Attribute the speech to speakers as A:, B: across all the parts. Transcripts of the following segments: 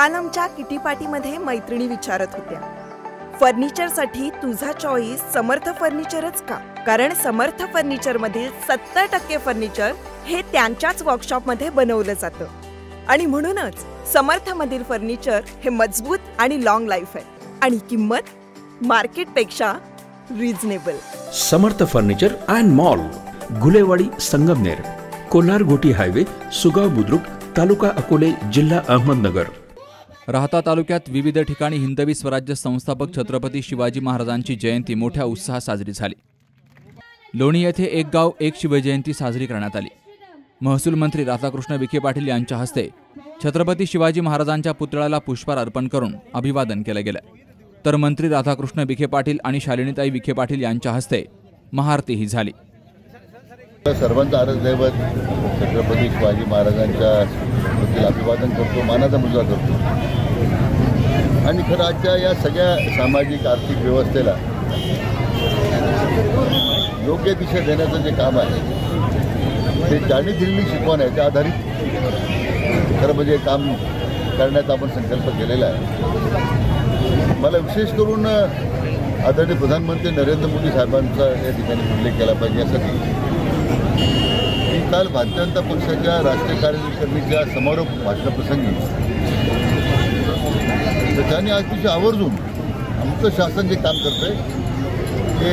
A: काल आमच्या किटी पार्टीमध्ये मैत्रिणी विचारत होत्या, फर्निचरसाठी तुझा चॉईस समर्थ फर्निचरच का? कारण समर्थ फर्निचर मधील 70% फर्निचर हे त्यांच्याच वर्कशॉपमध्ये बनवलं जातं आणि म्हणूनच समर्थ मधील फर्निचर हे मजबूत आणि लॉंग लाईफ आहे आणि किंमत मार्केटपेक्षा reasonable.
B: Samarth furniture and mall, Gulewadi, Sangamner, Kolar गोटी हायवे, सुगाव बुद्रुक, तालुका अकोले, जिल्हा अहमदनगर।
C: राहता तालुक्यात विविध ठिकाणी हिंदवी स्वराज्य संस्थापक छत्रपती शिवाजी महाराजांची जयंती मोठ्या उत्साहात साजरी झाली। लोणी येथे एक गाव एक शिवजयंती साजरी करण्यात आली। महसूल मंत्री राधाकृष्ण विखे पाटील यांच्या हस्ते छत्रपती शिवाजी महाराजांच्या पुतळ्याला पुष्पहार अर्पण करून अभिवादन केलं गेलं, तर मंत्री राधाकृष्ण विखे पाटील आणि शालिनीताई विखे पाटील यांच्या हस्ते महाआरतीही झाली।
D: सर्वांचा आराध्यदैवत छत्रपती शिवाजी महाराजांच्या प्रती अभिवादन करतो, मानाचा मुजरा करतो आणि खरं आजच्या या सगळ्या सामाजिक आर्थिक व्यवस्थेला योग्य दिशा देण्याचं जे काम आहे ते ज्यांनी दिलेली शिकवण आहे त्या आधारित खरं म्हणजे काम करण्याचा आपण संकल्प केलेला आहे। मला विशेष करून आदरणीय प्रधानमंत्री नरेंद्र मोदी साहेबांचा या ठिकाणी उल्लेख केला पाहिजे यासाठी मी काल भारतीय जनता पक्षाच्या राष्ट्रीय कार्यकारिणीच्या समारोप भाषणाप्रसंगी त्यांनी अतिशय आवर्जून आमचं शासन जे काम करतंय ते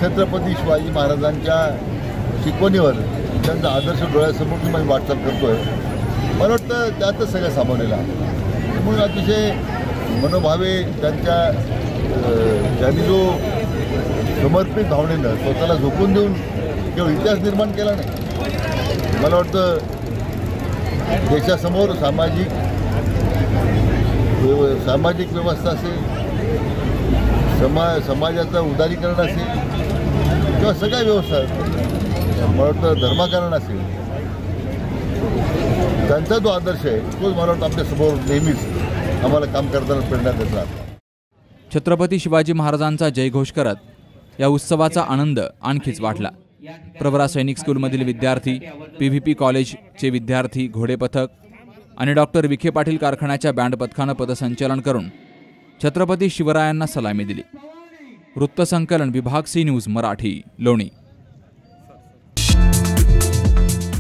D: छत्रपती शिवाजी महाराजांच्या शिकवणीवर त्यांचा आदर्श डोळ्यासमोर तुम्ही वाटचाल करतोय, मला वाटतं त्यातच सगळं सामावलेलं आहे। म्हणून अतिशय मनोभावे त्यांनी जो समर्पित भावनेनं स्वतःला झोकून देऊन केवळ इतिहास निर्माण केला नाही, मला वाटतं देशासमोर सामाजिक व्यवस्था असेल, समाजाचं उदारीकरण असेल किंवा सगळ्या व्यवस्था, मला वाटतं धर्माकरण असेल, त्यांचा जो आदर्श आहे तोच मला वाटतं आपल्यासमोर नेहमीच आम्हाला काम करताना प्रेरणा देत राहतो।
C: छत्रपती शिवाजी महाराजांचा जयघोष करत या उत्सवाचा आनंद आणखीच वाढला। प्रवरा सैनिक स्कूलमधील विद्यार्थी, PVP कॉलेजचे विद्यार्थी, घोडे पथक आणि डॉक्टर विखे पाटील कारखान्याच्या बँड पथकानं पथसंचलन करून छत्रपती शिवरायांना सलामी दिली। वृत्तसंकलन विभाग C news Marathi, Loni.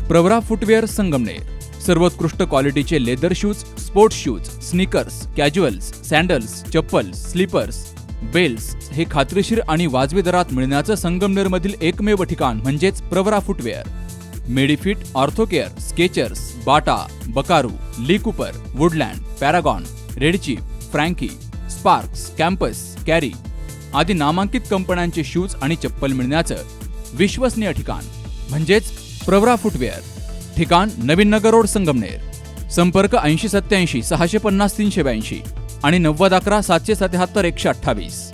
C: Pravara footwear, Sangamner. सर्वोत्कृष्ट क्वालिटीचे leather shoes, sports shoes, sneakers, casuals, sandals, chappals, slippers, belts हे खात्रीशीर आणि वाजवी दरात मिळण्याचं संगमनेरमधील एकमेव ठिकाण म्हणजेच Pravara footwear. Medifit, Orthocare, Skechers, Bata, Buckaroo, Lee Cooper, Woodland, Paragon, Redchief, Frankie, Sparx, Campus, Carry आदी नामांकित कंपन्यांचे शूज आणि चप्पल मिळण्याचं विश्वसनीय ठिकाण म्हणजेच प्रवरा फुटवेअर। ठिकाण नवीन नगर रोड, संगमनेर। संपर्क 8087 650 382 आणि 9011 777 128।